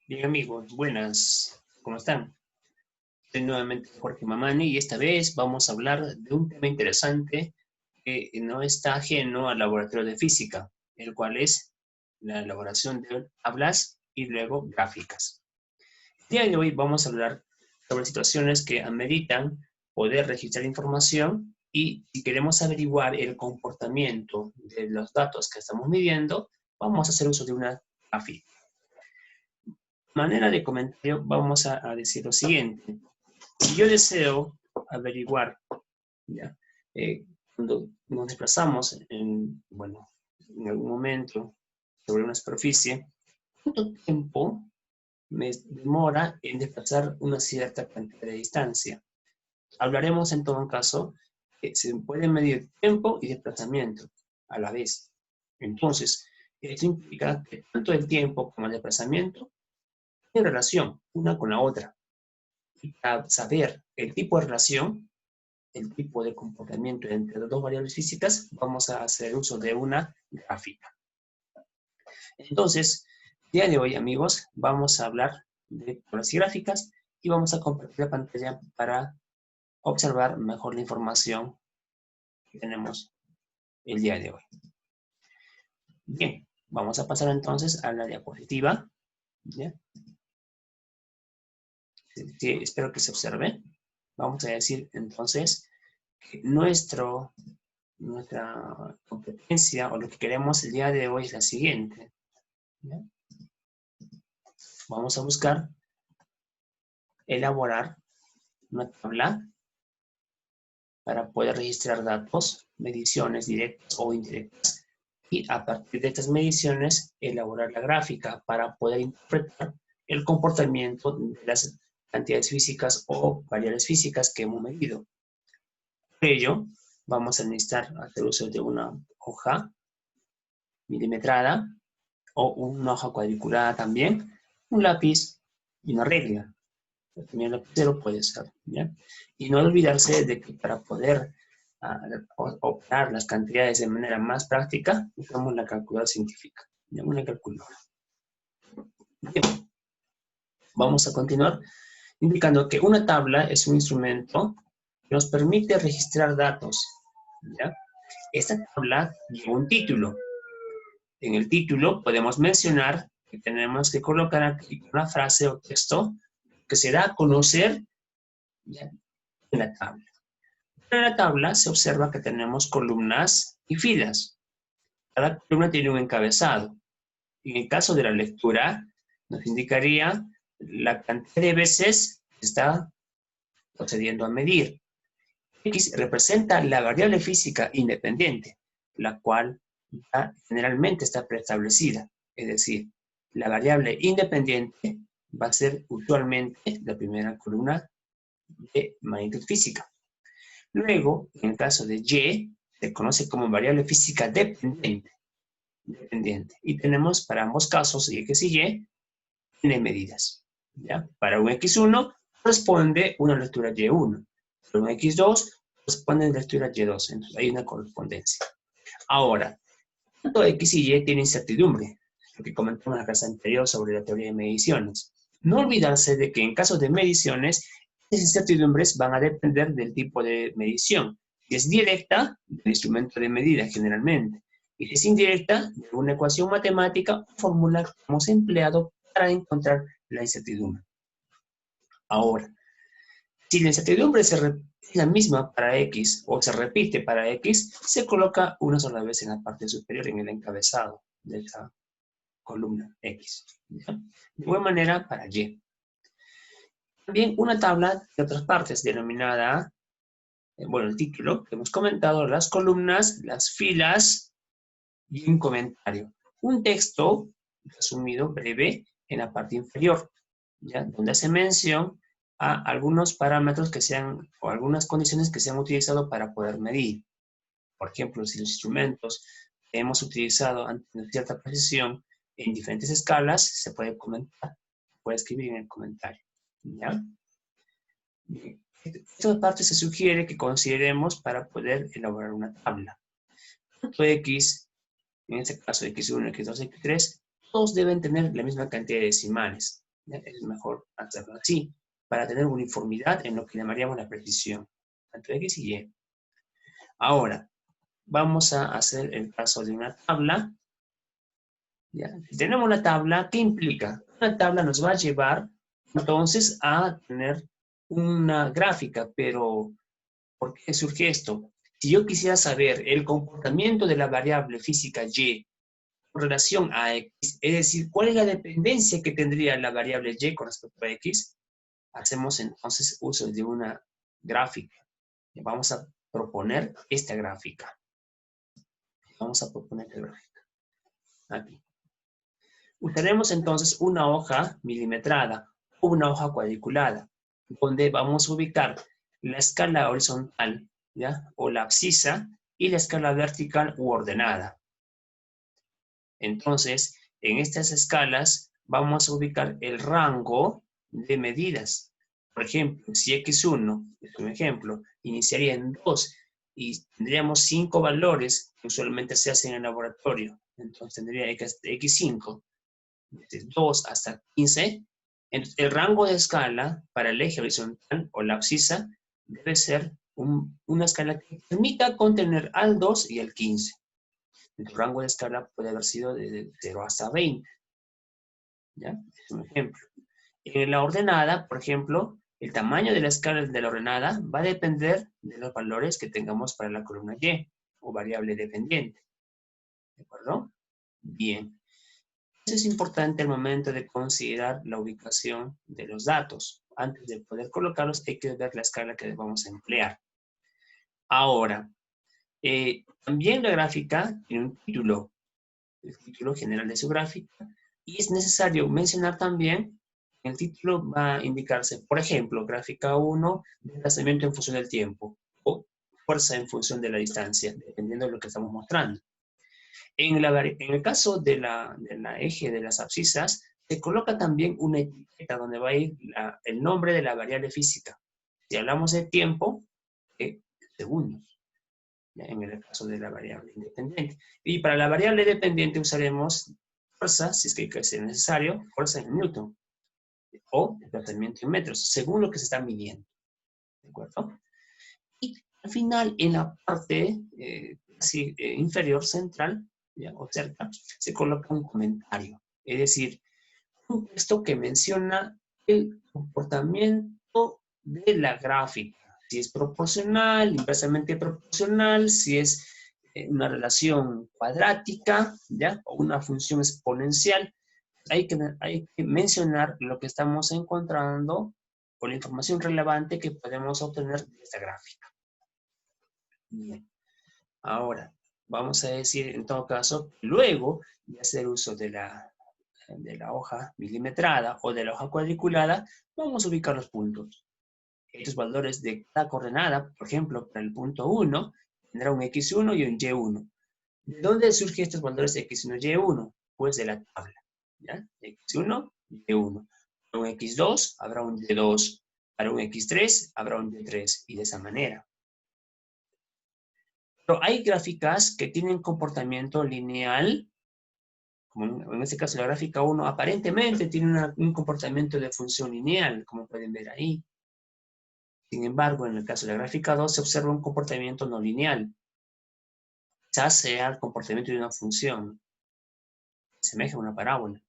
Bien amigos, buenas, ¿cómo están? Soy nuevamente Jorge Mamani y esta vez vamos a hablar de un tema interesante que no está ajeno al laboratorio de física, el cual es la elaboración de tablas y luego gráficas. El día de hoy vamos a hablar sobre situaciones que ameritan poder registrar información y si queremos averiguar el comportamiento de los datos que estamos midiendo, vamos a hacer uso de una gráfica. Manera de comentario, vamos a decir lo siguiente. Si yo deseo averiguar, ¿ya? Cuando nos desplazamos en algún momento sobre una superficie, ¿cuánto tiempo me demora en desplazar una cierta cantidad de distancia? Hablaremos en todo caso que se puede medir tiempo y desplazamiento a la vez. Entonces, esto implica que tanto el tiempo como el desplazamiento tienen relación una con la otra. Y para saber el tipo de relación, el tipo de comportamiento entre las dos variables físicas, vamos a hacer uso de una gráfica. Entonces, el día de hoy, amigos, vamos a hablar de tablas y gráficas y vamos a compartir la pantalla para observar mejor la información que tenemos el día de hoy. Bien, vamos a pasar entonces a la diapositiva. ¿Ya? Sí, espero que se observe. Vamos a decir entonces que nuestra competencia o lo que queremos el día de hoy es la siguiente. ¿Ya? Vamos a buscar elaborar una tabla para poder registrar datos, mediciones directas o indirectas, y a partir de estas mediciones elaborar la gráfica para poder interpretar el comportamiento de las cantidades físicas o variables físicas que hemos medido. Por ello, vamos a necesitar hacer uso de una hoja milimetrada o una hoja cuadriculada también, un lápiz y una regla. También el lapicero puede ser, ¿ya? Y no olvidarse de que para poder operar las cantidades de manera más práctica, usamos la calculadora científica, ¿ya? Una calculadora. Bien. Vamos a continuar indicando que una tabla es un instrumento que nos permite registrar datos, ¿ya? Esta tabla lleva un título. En el título podemos mencionar que tenemos que colocar aquí una frase o texto que se da a conocer, ¿ya?, en la tabla. En la tabla se observa que tenemos columnas y filas. Cada columna tiene un encabezado. En el caso de la lectura, nos indicaría la cantidad de veces que está procediendo a medir. X representa la variable física independiente, la cual generalmente está preestablecida. Es decir, la variable independiente va a ser usualmente la primera columna de magnitud física. Luego, en el caso de Y, se conoce como variable física dependiente. Y tenemos para ambos casos, X y Y, tiene medidas. ¿Ya? Para un X1 corresponde una lectura Y1. Para un X2 corresponde una lectura Y2. Entonces hay una correspondencia. Ahora, tanto X y Y tienen incertidumbre, lo que comentamos en la clase anterior sobre la teoría de mediciones. No olvidarse de que en caso de mediciones, esas incertidumbres van a depender del tipo de medición. Si es directa, del instrumento de medida generalmente. Y si es indirecta, de una ecuación matemática o fórmula que hemos empleado para encontrar la incertidumbre. Ahora, si la incertidumbre es la misma para X o se repite para X, se coloca una sola vez en la parte superior, en el encabezado de esa columna X. ¿Ya? De igual manera para Y. También una tabla de otras partes denominada, el título que hemos comentado, las columnas, las filas y un comentario. Un texto resumido, breve, en la parte inferior, ¿ya?, donde hace mención a algunos parámetros que sean, o algunas condiciones que se han utilizado para poder medir. Por ejemplo, si los instrumentos que hemos utilizado han tenido cierta precisión en diferentes escalas, se puede comentar, se puede escribir en el comentario. ¿Ya? Bien. Esta parte se sugiere que consideremos para poder elaborar una tabla. Tanto X, en este caso X1, X2, X3, todos deben tener la misma cantidad de decimales. ¿Ya? Es mejor hacerlo así, para tener uniformidad en lo que llamaríamos la precisión, tanto X y Y. Ahora, vamos a hacer el caso de una tabla. ¿Ya? Si tenemos una tabla, ¿qué implica? Una tabla nos va a llevar entonces a tener una gráfica, pero ¿por qué surge esto? Si yo quisiera saber el comportamiento de la variable física Y con relación a X, es decir, ¿cuál es la dependencia que tendría la variable Y con respecto a X? Hacemos entonces uso de una gráfica. Vamos a proponer esta gráfica. Vamos a proponer esta gráfica. Aquí. Usaremos entonces una hoja milimetrada o una hoja cuadriculada, donde vamos a ubicar la escala horizontal, ¿ya? O la abscisa, y la escala vertical u ordenada. Entonces, en estas escalas vamos a ubicar el rango de medidas. Por ejemplo, si X1, es un ejemplo, iniciaría en 2 y tendríamos 5 valores que usualmente se hacen en el laboratorio. Entonces tendría X5, desde 2 hasta 15. Entonces, el rango de escala para el eje horizontal o la abscisa debe ser una escala que permita contener al 2 y al 15. El rango de escala puede haber sido de 0 hasta 20. ¿Ya? Es un ejemplo. En la ordenada, por ejemplo, el tamaño de la escala de la ordenada va a depender de los valores que tengamos para la columna Y o variable dependiente. ¿De acuerdo? Bien. Eso es importante al momento de considerar la ubicación de los datos. Antes de poder colocarlos, hay que ver la escala que vamos a emplear. Ahora, también la gráfica tiene un título, el título general de su gráfica, y es necesario mencionar también, en el título va a indicarse, por ejemplo, gráfica 1, desplazamiento en función del tiempo, o fuerza en función de la distancia, dependiendo de lo que estamos mostrando. En el caso de la eje de las abscisas, se coloca también una etiqueta donde va a ir el nombre de la variable física. Si hablamos de tiempo, segundos, ¿ya? En el caso de la variable independiente. Y para la variable dependiente usaremos fuerza, si es que sea necesario, fuerza en Newton, o desplazamiento en metros, según lo que se está midiendo. ¿De acuerdo? Y al final, en la parte inferior central, ¿ya? O cerca, se coloca un comentario. Es decir, un texto que menciona el comportamiento de la gráfica. Si es proporcional, inversamente proporcional, si es una relación cuadrática, ¿ya? O una función exponencial. Hay que mencionar lo que estamos encontrando con la información relevante que podemos obtener de esta gráfica. Bien. Ahora, vamos a decir en todo caso, luego de hacer uso de la hoja milimetrada o de la hoja cuadriculada, vamos a ubicar los puntos. Estos valores de cada coordenada, por ejemplo, para el punto 1, tendrá un X1 y un Y1. ¿De dónde surgen estos valores X1 y Y1? Pues de la tabla. ¿Ya? X1, Y1. Para un X2 habrá un Y2. Para un X3 habrá un Y3. Y de esa manera. Pero hay gráficas que tienen comportamiento lineal, como en este caso la gráfica 1, aparentemente tiene un comportamiento de función lineal, como pueden ver ahí. Sin embargo, en el caso de la gráfica 2 se observa un comportamiento no lineal. Quizás sea el comportamiento de una función, semeja a una parábola.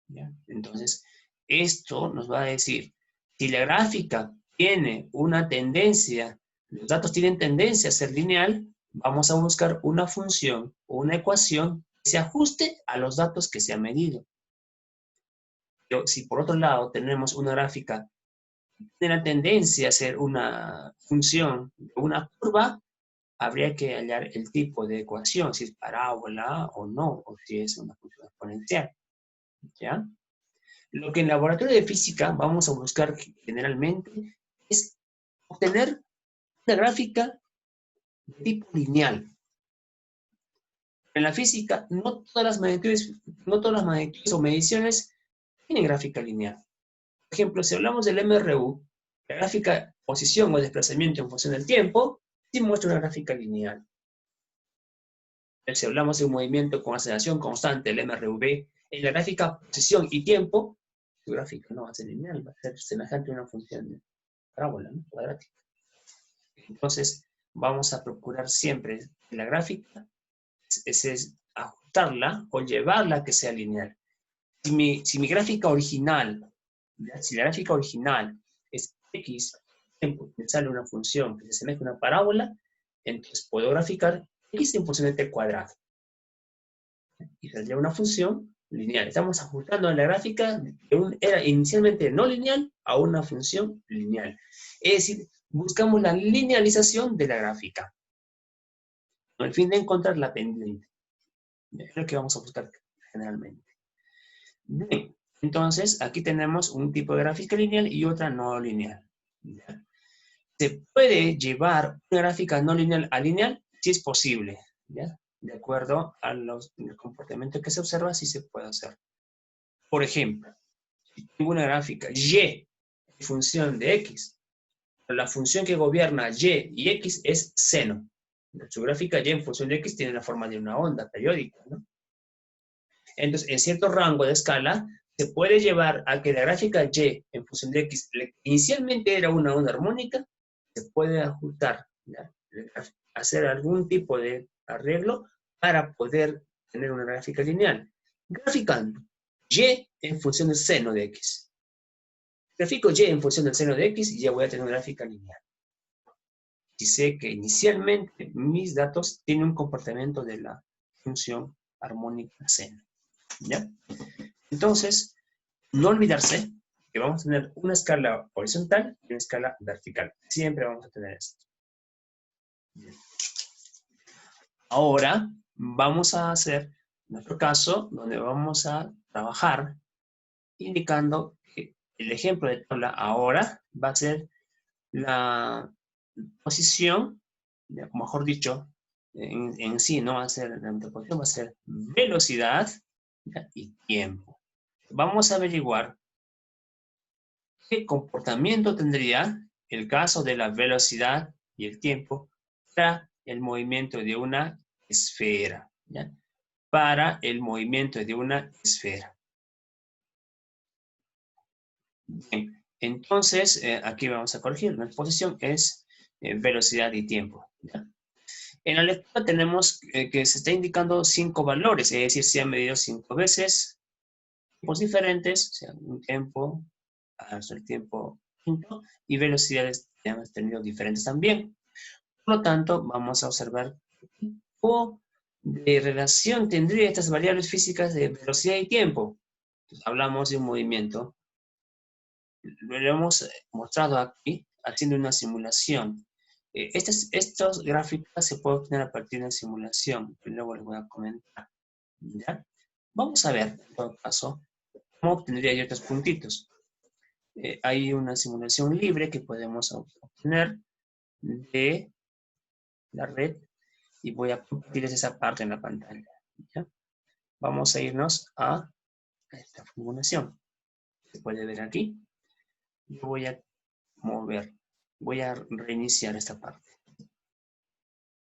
¿Ya? Entonces, esto nos va a decir, si la gráfica tiene una tendencia, los datos tienen tendencia a ser lineal, vamos a buscar una función o una ecuación que se ajuste a los datos que se han medido. Pero si por otro lado tenemos una gráfica que tiene la tendencia a ser una función de una curva, habría que hallar el tipo de ecuación, si es parábola o no, o si es una función exponencial. ¿Ya? Lo que en laboratorio de física vamos a buscar generalmente es obtener una gráfica de tipo lineal. En la física, no todas las magnitudes o mediciones tienen gráfica lineal. Por ejemplo, si hablamos del MRU, la gráfica posición o desplazamiento en función del tiempo, sí muestra una gráfica lineal. Si hablamos de un movimiento con aceleración constante, el MRV, en la gráfica posición y tiempo, su gráfica no va a ser lineal, va a ser semejante a una función de parábola, ¿no? Cuadrática. Entonces, vamos a procurar siempre que la gráfica es ajustarla o llevarla a que sea lineal. Si mi gráfica original, ¿ya? Si la gráfica original es x, me sale una función que se asemeja a una parábola, entonces puedo graficar x en función de t cuadrado. Y saldría una función lineal. Estamos ajustando la gráfica era inicialmente no lineal a una función lineal. Es decir, buscamos la linealización de la gráfica, con el fin de encontrar la pendiente. Es lo que vamos a buscar generalmente. Bien, entonces aquí tenemos un tipo de gráfica lineal y otra no lineal. ¿Ya? ¿Se puede llevar una gráfica no lineal a lineal? Sí es posible, ¿ya? De acuerdo al comportamiento que se observa, sí se puede hacer. Por ejemplo, si tengo una gráfica y en función de x, la función que gobierna y x es seno. Su gráfica y en función de x tiene la forma de una onda periódica, ¿no? Entonces, en cierto rango de escala, se puede llevar a que la gráfica y en función de x inicialmente era una onda armónica, se puede ajustar, ¿ya? Hacer algún tipo de arreglo para poder tener una gráfica lineal. Graficando y en función del seno de x. Grafico y en función del seno de x y ya voy a tener una gráfica lineal. Y sé que inicialmente mis datos tienen un comportamiento de la función armónica seno. ¿Ya? Entonces, no olvidarse que vamos a tener una escala horizontal y una escala vertical. Siempre vamos a tener esto. Bien. Ahora vamos a hacer nuestro caso donde vamos a trabajar indicando que el ejemplo de tabla ahora va a ser la posición, o mejor dicho, en sí no va a ser la metroposición, va a ser velocidad, ¿ya? Y tiempo. Vamos a averiguar qué comportamiento tendría el caso de la velocidad y el tiempo para el movimiento de una esfera, ¿ya? Para el movimiento de una esfera. Bien, entonces aquí vamos a corregir. La posición es velocidad y tiempo, ¿ya? En la lectura tenemos que se está indicando 5 valores, es decir, se han medido 5 veces, tiempos diferentes, o sea, un tiempo, hasta el tiempo quinto, y velocidades que hemos tenido diferentes también. Por lo tanto, vamos a observar qué tipo de relación tendría estas variables físicas de velocidad y tiempo. Entonces, hablamos de un movimiento. Lo hemos mostrado aquí haciendo una simulación. Estos gráficos se pueden obtener a partir de una simulación, que luego les voy a comentar. ¿Ya? Vamos a ver, en todo caso, cómo obtendría yo estos puntitos. Hay una simulación libre que podemos obtener de la red y voy a compartirles esa parte en la pantalla. ¿Ya? Vamos a irnos a esta formulación. Se puede ver aquí. Yo voy a mover, voy a reiniciar esta parte.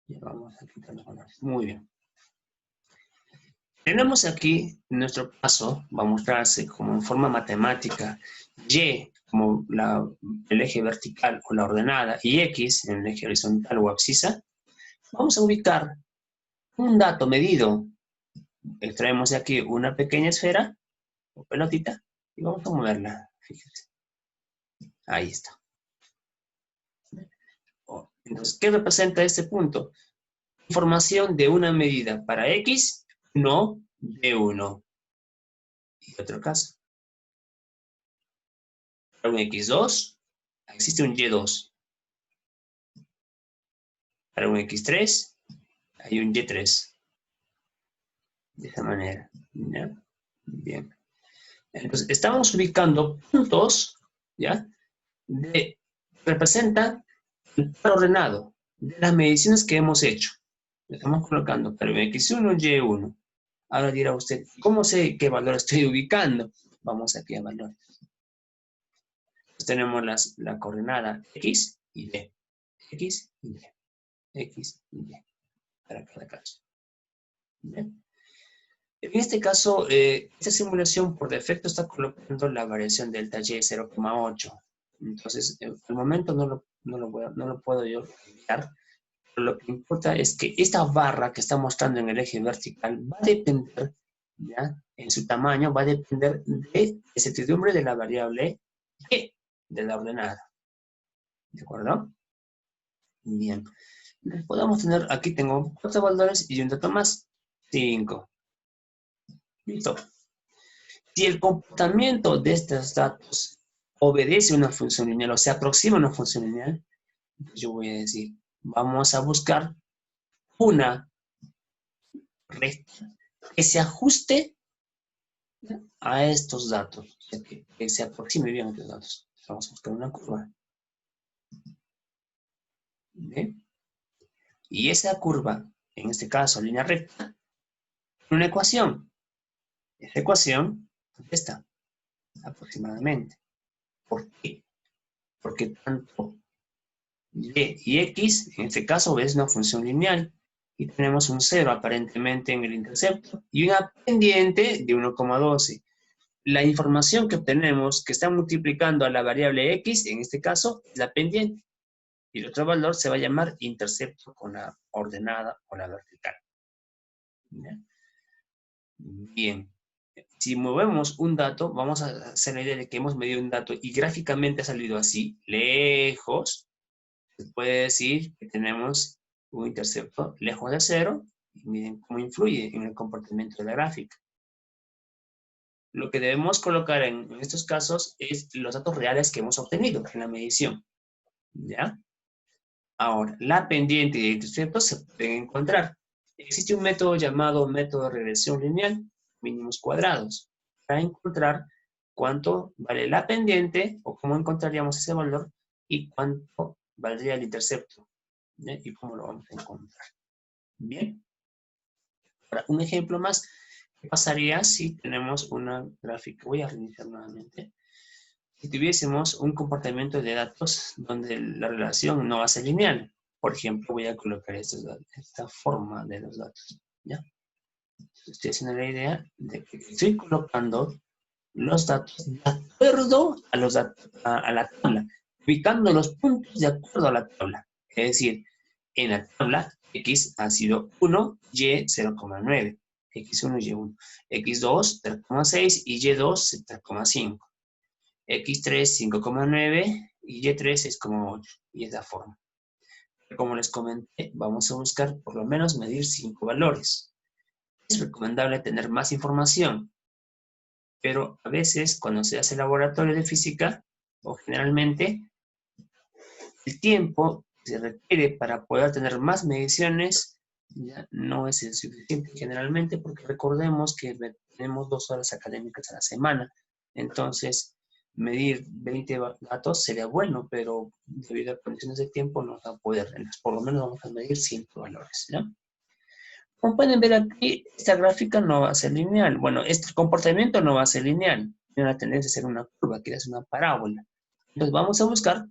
Ya vamos a quitar los colores. Muy bien. Tenemos aquí nuestro paso, va a mostrarse como en forma matemática, y como el eje vertical o la ordenada, y x en el eje horizontal o abscisa. Vamos a ubicar un dato medido. Extraemos de aquí una pequeña esfera o pelotita y vamos a moverla. Fíjense. Ahí está. Entonces, ¿qué representa este punto? Información de una medida para x, no de 1. Y otro caso. Para un x2, existe un y2. Para un x3, hay un y3. De esa manera. ¿Ya? Bien. Entonces, estamos ubicando puntos, ¿ya? Que representan el par ordenado de las mediciones que hemos hecho. Estamos colocando para un x1, y1. Ahora dirá usted, ¿cómo sé qué valor estoy ubicando? Vamos aquí a valores. Entonces tenemos la coordenada x y y. X y y. X y y. Para cada caso. ¿Bien? En este caso, esta simulación por defecto está colocando la variación delta y 0,8. Entonces, al momento no lo puedo yo cambiar. Pero lo que importa es que esta barra que está mostrando en el eje vertical va a depender, ¿ya? En su tamaño, va a depender de la incertidumbre de la variable y de la ordenada. ¿De acuerdo? Bien. Podemos tener, aquí tengo 4 valores y un dato más, 5. Listo. Si el comportamiento de estos datos obedece a una función lineal o se aproxima a una función lineal, yo voy a decir, vamos a buscar una recta que se ajuste a estos datos, que se aproxime bien a estos datos. Vamos a buscar una curva. ¿Bien? Y esa curva, en este caso línea recta, una ecuación. Esa ecuación está aproximadamente. ¿Por qué? Porque tanto y y x, en este caso, es una función lineal. Y tenemos un 0 aparentemente en el intercepto y una pendiente de 1,12. La información que obtenemos que está multiplicando a la variable x, en este caso, es la pendiente. Y el otro valor se va a llamar intercepto con la ordenada o la vertical. ¿Bien? Bien. Si movemos un dato, vamos a hacer la idea de que hemos medido un dato y gráficamente ha salido así, lejos. Se puede decir que tenemos un intercepto lejos de 0 y miren cómo influye en el comportamiento de la gráfica. Lo que debemos colocar en estos casos es los datos reales que hemos obtenido en la medición. ¿Ya? Ahora, la pendiente y el intercepto se pueden encontrar. Existe un método llamado método de regresión lineal, mínimos cuadrados, para encontrar cuánto vale la pendiente o cómo encontraríamos ese valor y cuánto valdría el intercepto. ¿Ya? Y cómo lo vamos a encontrar. Bien. Ahora, un ejemplo más. ¿Qué pasaría si tenemos una gráfica? Voy a reiniciar nuevamente. Si tuviésemos un comportamiento de datos donde la relación no va a ser lineal. Por ejemplo, voy a colocar esta forma de los datos. ¿Ya? Estoy haciendo la idea de que estoy colocando los datos de acuerdo a, a la tabla, ubicando los puntos de acuerdo a la tabla. Es decir, en la tabla, x ha sido 1, y 0,9. x1, y1. x2, 3,6 y y2, 3,5. x3, 5,9 y y3, 6,8. Y es la forma. Como les comenté, vamos a buscar por lo menos medir 5 valores. Es recomendable tener más información, pero a veces cuando se hace laboratorio de física, o generalmente, el tiempo que se requiere para poder tener más mediciones ya no es el suficiente generalmente, porque recordemos que tenemos 2 horas académicas a la semana. Entonces, medir 20 datos sería bueno, pero debido a condiciones de tiempo no va a poder. Por lo menos vamos a medir 5 valores, ¿ya? Como pueden ver aquí, esta gráfica no va a ser lineal. Bueno, este comportamiento no va a ser lineal. Tiene una tendencia a ser una curva, que es una parábola. Entonces vamos a buscar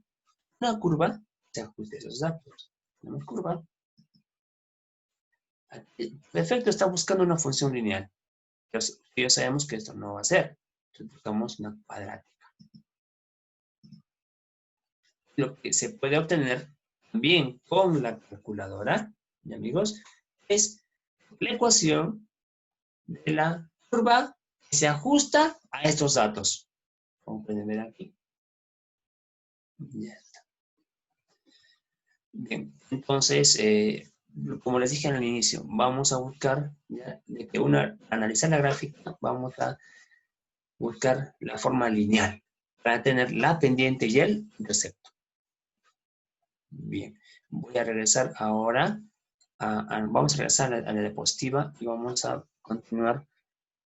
una curva que se ajuste a esos datos. Tenemos curva. Por defecto está buscando una función lineal. Entonces, ya sabemos que esto no va a ser. Entonces buscamos una cuadrática. Lo que se puede obtener también con la calculadora, ¿sí, amigos? Es la ecuación de la curva que se ajusta a estos datos. Como pueden ver aquí. Ya está. Bien, entonces, como les dije al inicio, vamos a buscar, ¿ya? De que analizar la gráfica, vamos a buscar la forma lineal para tener la pendiente y el intercepto. Bien, voy a regresar ahora, vamos a regresar a la diapositiva y vamos a continuar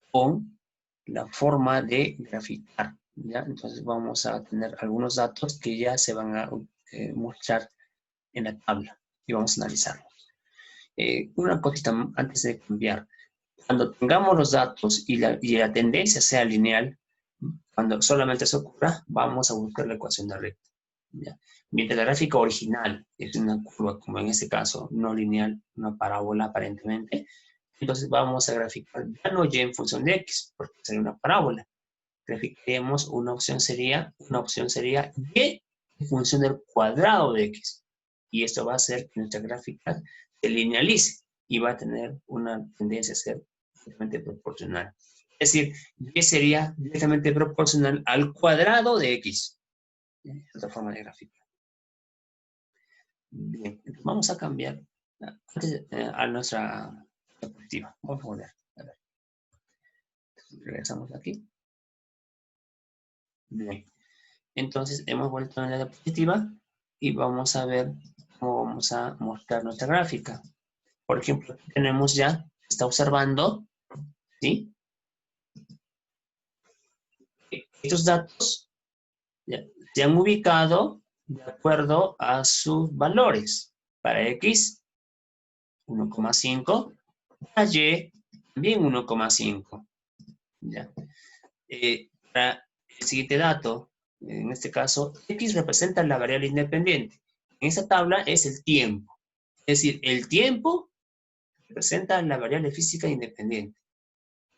con la forma de graficar, ¿ya? Entonces vamos a tener algunos datos que ya se van a mostrar en la tabla y vamos a analizarlos. Una cosita antes de cambiar. Cuando tengamos los datos y la tendencia sea lineal, cuando solamente eso ocurra, vamos a buscar la ecuación de recta. ¿Ya? Mientras la gráfica original es una curva, como en este caso, no lineal, una parábola aparentemente, Entonces vamos a graficar ya no y en función de x, porque sería una parábola. Graficaríamos una opción sería y en función del cuadrado de x. Y esto va a hacer que nuestra gráfica se linealice y va a tener una tendencia a ser directamente proporcional. Es decir, y sería directamente proporcional al cuadrado de x. Es otra forma de graficar. Bien, vamos a cambiar a nuestra diapositiva. Vamos a volver. A ver. Regresamos aquí. Bien. Entonces hemos vuelto a la diapositiva y vamos a ver cómo vamos a mostrar nuestra gráfica. Por ejemplo, tenemos ya, está observando, ¿sí? Estos datos ya se han ubicado de acuerdo a sus valores. Para X, 1,5. Para Y, también 1,5. ¿Ya? Para el siguiente dato, en este caso, X representa la variable independiente. En esta tabla es el tiempo. Es decir, el tiempo representa la variable física independiente.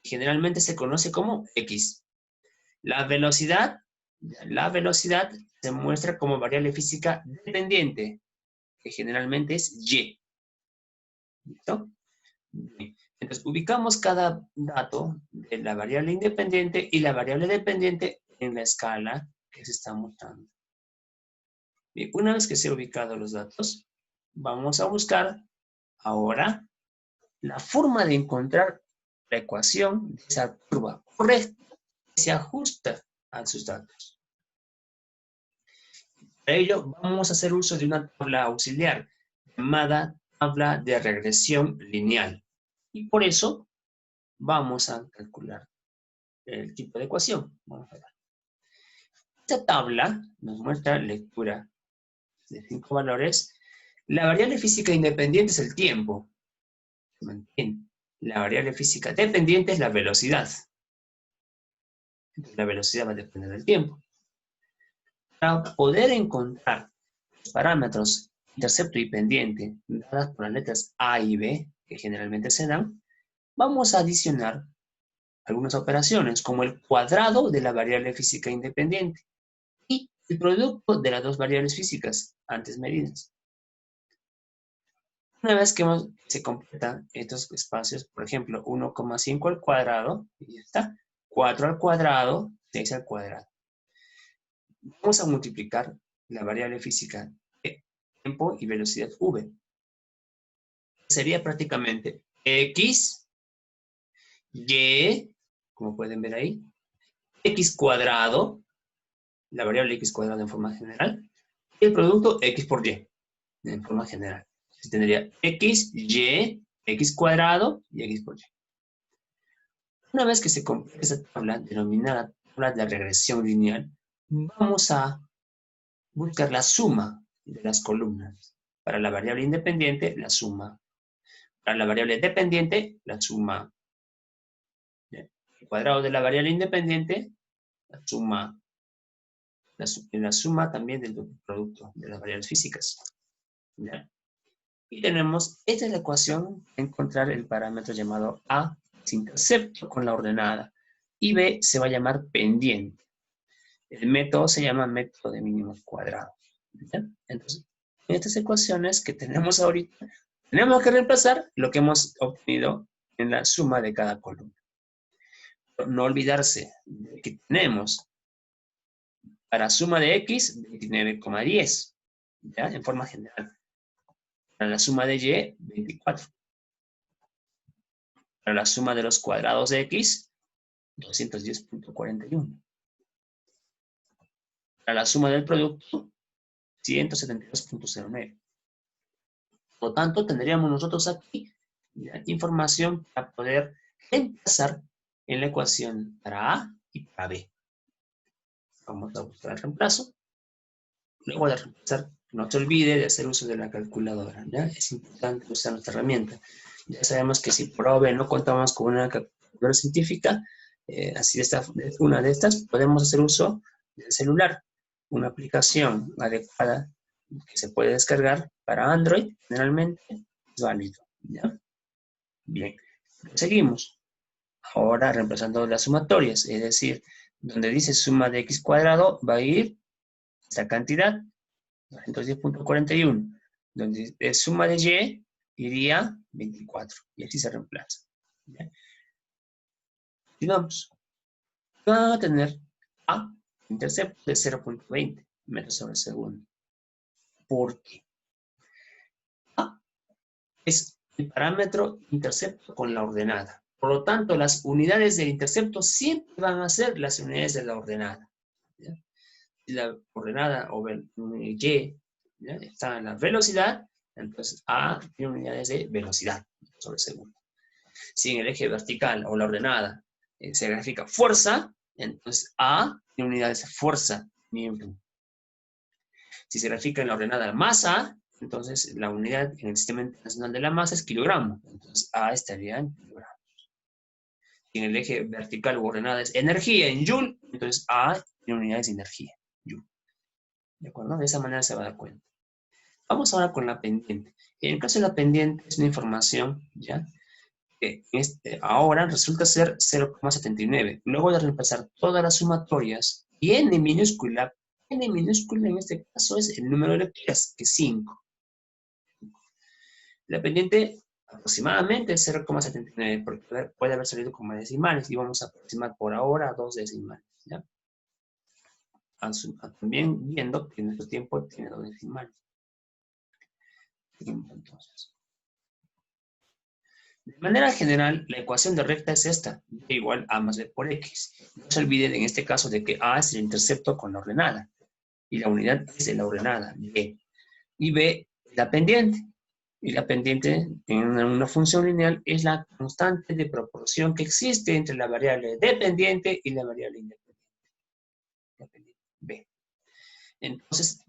Generalmente se conoce como X. La velocidad se muestra como variable física dependiente, que generalmente es Y. ¿Listo? Bien. Entonces, ubicamos cada dato de la variable independiente y la variable dependiente en la escala que se está mostrando. Bien, una vez que se han ubicado los datos, vamos a buscar ahora la forma de encontrar la ecuación de esa curva correcta que se ajusta a sus datos. Para ello, vamos a hacer uso de una tabla auxiliar llamada tabla de regresión lineal. Y por eso vamos a calcular el tipo de ecuación. Vamos a ver. Esta tabla nos muestra lectura de 5 valores. La variable física independiente es el tiempo. Se mantiene. La variable física dependiente es la velocidad. Entonces, la velocidad va a depender del tiempo. Para poder encontrar los parámetros intercepto y pendiente dadas por las letras A y B, que generalmente se dan, vamos a adicionar algunas operaciones, como el cuadrado de la variable física independiente y el producto de las dos variables físicas antes medidas. Una vez que se completan estos espacios, por ejemplo, 1,5 al cuadrado, y ya está, 4 al cuadrado, 6 al cuadrado. Vamos a multiplicar la variable física de tiempo y velocidad v. Sería prácticamente x, y, como pueden ver ahí, x cuadrado, la variable x cuadrado en forma general, y el producto x por y en forma general. Entonces tendría x, y, x cuadrado y x por y. Una vez que se complete esta tabla, denominada tabla de regresión lineal, vamos a buscar la suma de las columnas. Para la variable independiente, la suma. Para la variable dependiente, la suma. El cuadrado de la variable independiente, la suma. La suma también del producto de las variables físicas. ¿Ya? Y tenemos, esta es la ecuación, encontrar el parámetro llamado A, es intercepto con la ordenada, y B se va a llamar pendiente. El método se llama método de mínimos cuadrados. ¿Ya? Entonces, en estas ecuaciones que tenemos ahorita, tenemos que reemplazar lo que hemos obtenido en la suma de cada columna. Pero no olvidarse de que tenemos para suma de x 29,10, ¿ya? En forma general. Para la suma de y, 24. Para la suma de los cuadrados de x, 210,41. Para la suma del producto, 172,09. Por lo tanto, tendríamos nosotros aquí información para poder reemplazar en la ecuación para A y para B. Vamos a buscar el reemplazo. Luego de reemplazar, no se olvide de hacer uso de la calculadora, ¿ya? Es importante usar nuestra herramienta. Ya sabemos que si por A o B no contamos con una calculadora científica, así de una de estas, podemos hacer uso del celular. Una aplicación adecuada que se puede descargar para Android, generalmente es válido, ¿ya? Bien. Seguimos. Ahora reemplazando las sumatorias, es decir, donde dice suma de x cuadrado, va a ir esta cantidad, 210.41. Donde es suma de y, iría 24. Y así se reemplaza. ¿Bien? Continuamos. Van a tener A, intercepto de 0.20 metros sobre segundo. ¿Por qué? A es el parámetro intercepto con la ordenada. Por lo tanto, las unidades del intercepto siempre van a ser las unidades de la ordenada. ¿Ya? Si la ordenada o y ¿ya? Está en la velocidad, entonces A tiene unidades de velocidad sobre segundo. Si en el eje vertical o la ordenada se grafica fuerza, entonces A tiene unidades de fuerza, Newton. Si se grafica en la ordenada masa, entonces la unidad en el sistema internacional de la masa es kilogramo. Entonces A estaría en kilogramos. Si en el eje vertical o ordenada es energía en joule, entonces A tiene unidades de energía, joule. ¿De acuerdo? De esa manera se va a dar cuenta. Vamos ahora con la pendiente. En el caso de la pendiente es una información, ¿ya? Que ahora resulta ser 0,79. Luego de reemplazar todas las sumatorias, y n minúscula en este caso es el número de lecturas, que es 5. La pendiente aproximadamente es 0,79, porque puede haber salido como decimales, y vamos a aproximar por ahora a 2 decimales, ¿ya? También viendo que nuestro tiempo tiene 2 decimales. Entonces, de manera general, la ecuación de recta es esta, y igual a más b por x. No se olviden en este caso de que a es el intercepto con la ordenada, y la unidad es de la ordenada, b. Y b es la pendiente. Y la pendiente en una función lineal es la constante de proporción que existe entre la variable dependiente y la variable independiente, b. Entonces,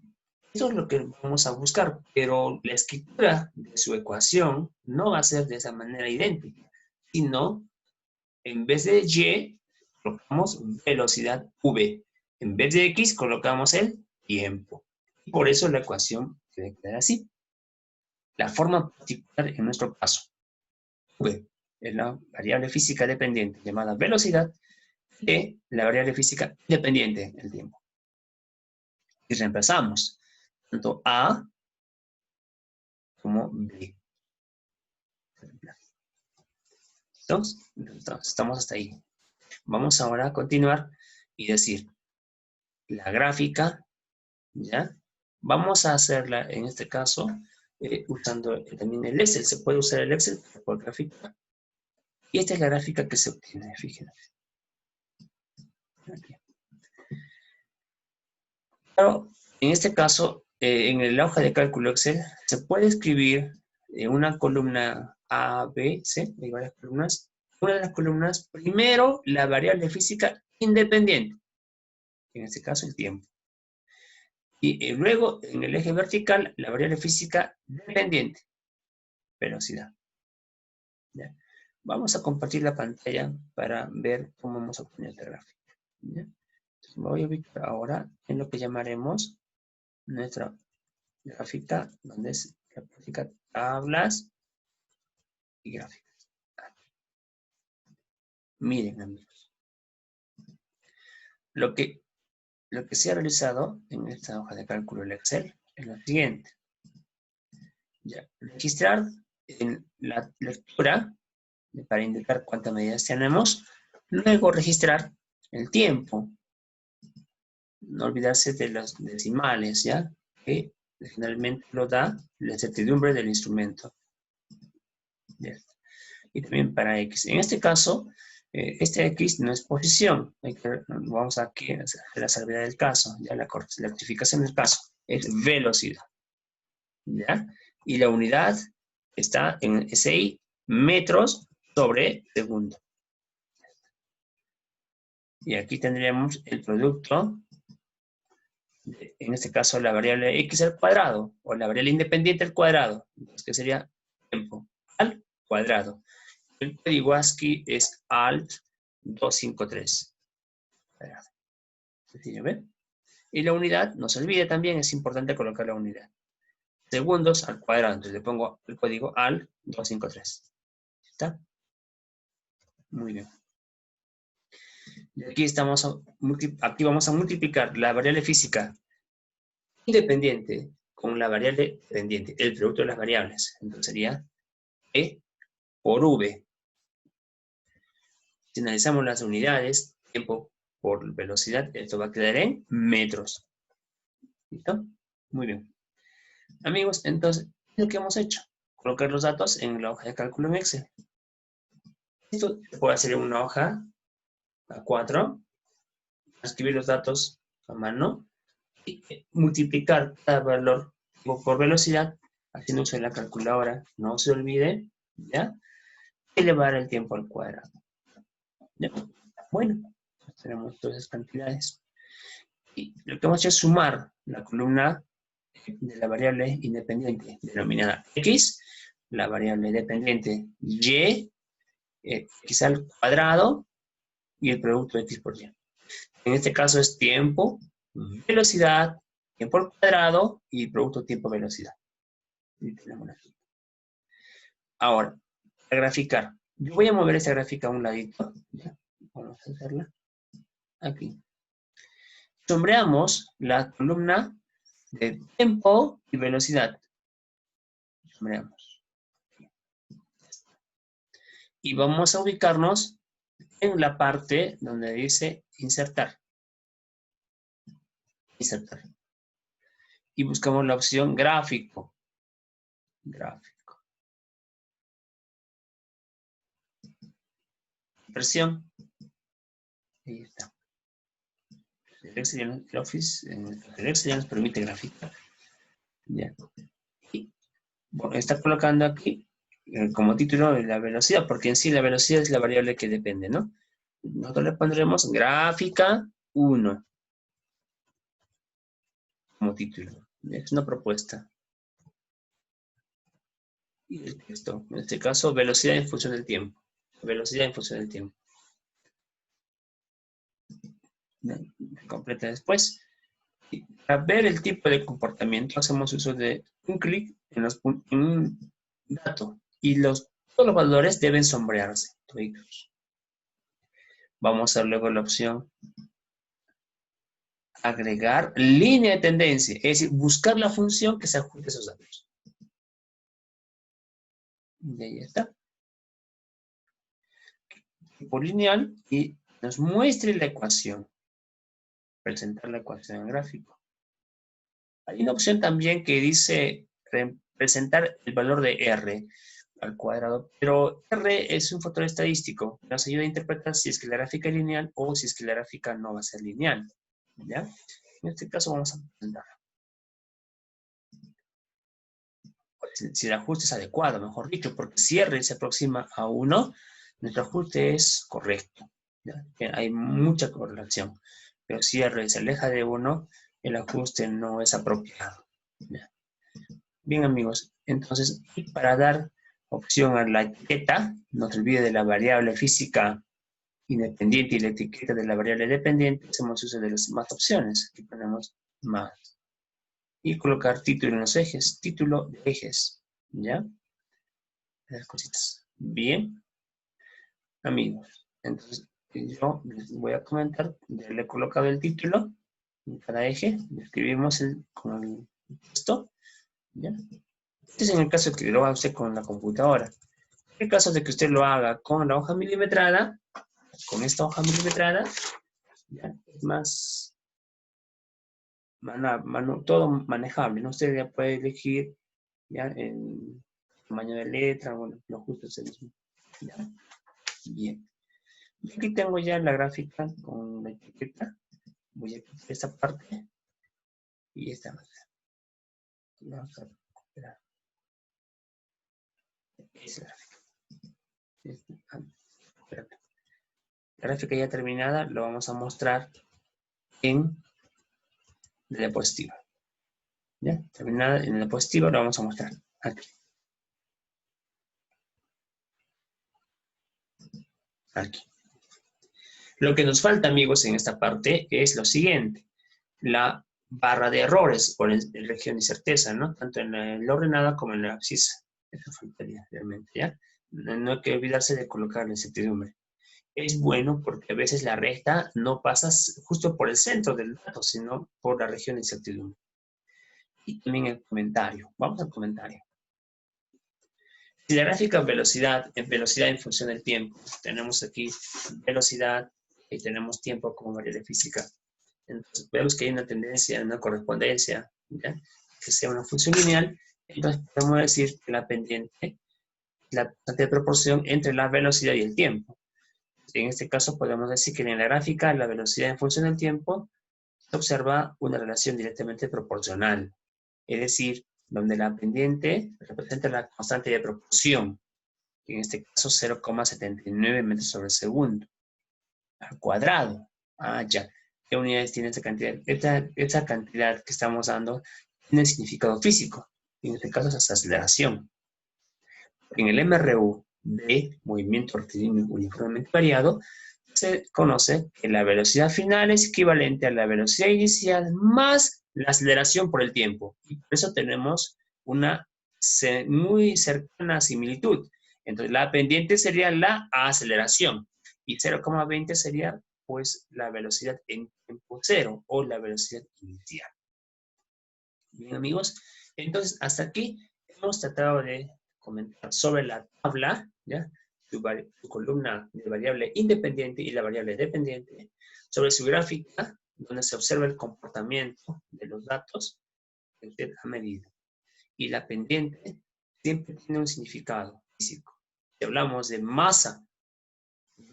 eso es lo que vamos a buscar, pero la escritura de su ecuación no va a ser de esa manera idéntica, sino en vez de y, colocamos velocidad v. En vez de x, colocamos el tiempo. Y por eso la ecuación debe quedar así. La forma particular en nuestro caso, v es la variable física dependiente llamada velocidad, y la variable física independiente, el tiempo. Y reemplazamos tanto a como b. Entonces, estamos hasta ahí. Vamos ahora a continuar y decir la gráfica, ¿ya? Vamos a hacerla, en este caso, usando también el Excel. Se puede usar el Excel por gráfica. Y esta es la gráfica que se obtiene, fíjense. Aquí. Claro, en este caso, en la hoja de cálculo Excel, se puede escribir en una columna A, B, C, hay varias columnas. Una de las columnas, primero, la variable física independiente. En este caso, el tiempo. Y luego, en el eje vertical, la variable física dependiente, velocidad. ¿Ya? Vamos a compartir la pantalla para ver cómo vamos a obtener esta gráfica. ¿Ya? Entonces, me voy a ubicar ahora en lo que llamaremos nuestra gráfica, donde es la gráfica tablas y gráficas. Miren, amigos. Lo que se ha realizado en esta hoja de cálculo del Excel es lo siguiente. Ya, registrar en la lectura para indicar cuántas medidas tenemos. Luego registrar el tiempo. No olvidarse de los decimales, ¿ya? Que generalmente lo da la certidumbre del instrumento. ¿Ya? Y también para X. En este caso, este X no es posición. Vamos aquí a hacer la salvedad del caso, ya la rectificación del caso. Es velocidad. ¿Ya? Y la unidad está en SI, metros sobre segundo. Y aquí tendríamos el producto, en este caso la variable x al cuadrado, o la variable independiente al cuadrado, que sería tiempo al cuadrado. El código ASCII es ALT253. Sencillo, ¿ven? Y la unidad, no se olvide también, es importante colocar la unidad. Segundos al cuadrado, entonces le pongo el código ALT253. ¿Está? Muy bien. Y aquí vamos a multiplicar la variable física independiente con la variable dependiente, el producto de las variables. Entonces sería E por V. Si analizamos las unidades, tiempo por velocidad, esto va a quedar en metros. ¿Listo? Muy bien. Amigos, entonces, lo que hemos hecho, colocar los datos en la hoja de cálculo en Excel. Esto se puede hacer en una hoja A4, escribir los datos a mano y multiplicar cada valor por velocidad, haciendo uso de la calculadora. No se olvide, ¿ya? Elevar el tiempo al cuadrado. ¿Ya? Bueno, tenemos todas esas cantidades. Y lo que vamos a hacer es sumar la columna de la variable independiente denominada X, la variable dependiente Y, X al cuadrado y el producto de X por Y. En este caso es tiempo, velocidad, tiempo al cuadrado y producto tiempo-velocidad. Y tenemos aquí. Ahora, a graficar. Yo voy a mover esta gráfica a un ladito. ¿Ya? Vamos a hacerla aquí. Sombreamos la columna de tiempo y velocidad. Sombreamos. Y vamos a ubicarnos en la parte donde dice insertar. Insertar. Y buscamos la opción gráfico. Gráfico. Impresión. Ahí está. El Excel ya nos permite graficar. Ya. Y, bueno, está colocando aquí como título la velocidad, porque en sí la velocidad es la variable que depende, ¿no? Nosotros le pondremos gráfica 1 como título. Es una propuesta. Y el texto, en este caso, velocidad en función del tiempo. Velocidad en función del tiempo. Completa después. Y para ver el tipo de comportamiento, hacemos uso de un clic en un dato. Y todos los valores deben sombrearse. Vamos a ver luego la opción agregar línea de tendencia. Es decir, buscar la función que se ajuste a esos datos. Y ahí está. Tipo lineal y nos muestre la ecuación. Presentar la ecuación en gráfico. Hay una opción también que dice presentar el valor de R al cuadrado, pero R es un factor estadístico que nos ayuda a interpretar si es que la gráfica es lineal o si es que la gráfica no va a ser lineal. ¿Ya? En este caso vamos a presentar. Si el ajuste es adecuado, mejor dicho, porque si R se aproxima a 1, nuestro ajuste es correcto. ¿Ya? Hay mucha correlación. Pero si R se aleja de 1, el ajuste no es apropiado. ¿Ya? Bien, amigos, entonces, para dar opción a la etiqueta, no se olvide de la variable física independiente y la etiqueta de la variable dependiente, hacemos uso de las más opciones. Aquí ponemos más. Y colocar título en los ejes, título de ejes. ¿Ya? Las cositas. Bien, amigos, entonces yo les voy a comentar, ya le he colocado el título en cada eje, escribimos con el texto, ¿ya? Este es en el caso de que lo haga usted con la computadora. En el caso de que usted lo haga con la hoja milimetrada, con esta hoja milimetrada, ¿ya? Es más, todo manejable, ¿no? Usted ya puede elegir, ¿ya? En tamaño de letra, bueno, lo justo es el mismo, ¿ya? Bien. Aquí tengo ya la gráfica con la etiqueta. Voy a quitar esta parte y esta parte. Vamos a recuperar. Es la gráfica. La gráfica ya terminada lo vamos a mostrar en la diapositiva. ¿Ya? Terminada en la diapositiva lo vamos a mostrar aquí. Aquí. Lo que nos falta, amigos, en esta parte es lo siguiente. La barra de errores por el región de certeza, ¿no? Tanto en la ordenada como en la abscisa. Eso faltaría realmente, ¿ya? No hay que olvidarse de colocar la incertidumbre. es bueno porque a veces la recta no pasa justo por el centro del dato, sino por la región de incertidumbre. Y también el comentario. Vamos al comentario. Si la gráfica velocidad en función del tiempo, tenemos aquí velocidad y tenemos tiempo como variable física. Entonces vemos que hay una tendencia, una correspondencia, ¿ya? Que sea una función lineal. Entonces podemos decir que la pendiente la constante de proporción entre la velocidad y el tiempo. En este caso podemos decir que en la gráfica la velocidad en función del tiempo se observa una relación directamente proporcional, es decir, donde la pendiente representa la constante de proporción, en este caso 0,79 metros sobre segundo, al cuadrado. Ya. ¿Qué unidades tiene esta cantidad? Esta cantidad que estamos dando tiene significado físico, en este caso es aceleración. En el MRU de movimiento rectilíneo uniformemente variado, se conoce que la velocidad final es equivalente a la velocidad inicial más la aceleración por el tiempo. Y por eso tenemos una muy cercana similitud. Entonces, la pendiente sería la aceleración y 0,20 sería, pues, la velocidad en tiempo cero o la velocidad inicial. Bien, amigos. Entonces, hasta aquí hemos tratado de comentar sobre la tabla, ¿ya? Su columna de variable independiente y la variable dependiente, sobre su gráfica, donde se observa el comportamiento de los datos que usted ha medido. Y la pendiente siempre tiene un significado físico. Si hablamos de masa,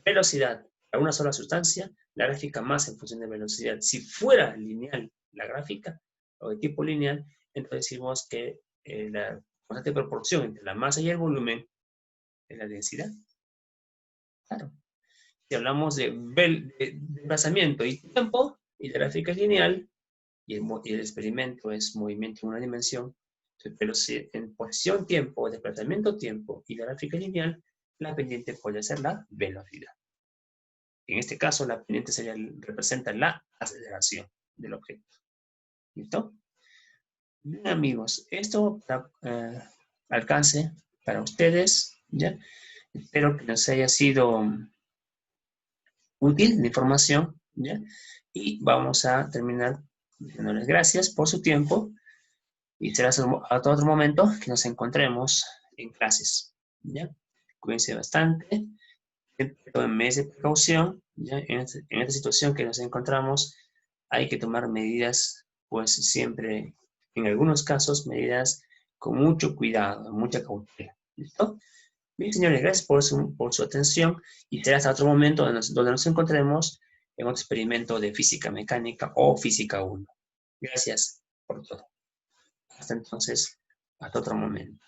velocidad para una sola sustancia, la gráfica masa en función de velocidad. Si fuera lineal la gráfica, o de tipo lineal, entonces decimos que la constante de proporción entre la masa y el volumen es la densidad. Claro. Si hablamos de desplazamiento y tiempo, y la gráfica es lineal, y el experimento es movimiento en una dimensión, pero si en posición tiempo, desplazamiento tiempo y la gráfica es lineal, la pendiente puede ser la velocidad. En este caso, la pendiente representa la aceleración del objeto. ¿Listo? Bien, amigos, esto alcance para ustedes, ¿ya? Espero que les haya sido útil la información, ¿ya? Y vamos a terminar dándoles gracias por su tiempo y será hasta otro momento que nos encontremos en clases, ¿ya? Cuídense bastante, tomen medidas de precaución, ¿ya? En esta situación que nos encontramos hay que tomar medidas, pues siempre, en algunos casos, medidas con mucho cuidado, mucha cautela. ¿Listo? Bien, señores, gracias por su atención y será hasta otro momento donde nos encontremos en otro experimento de física mecánica o física 1. Gracias por todo. Hasta entonces, hasta otro momento.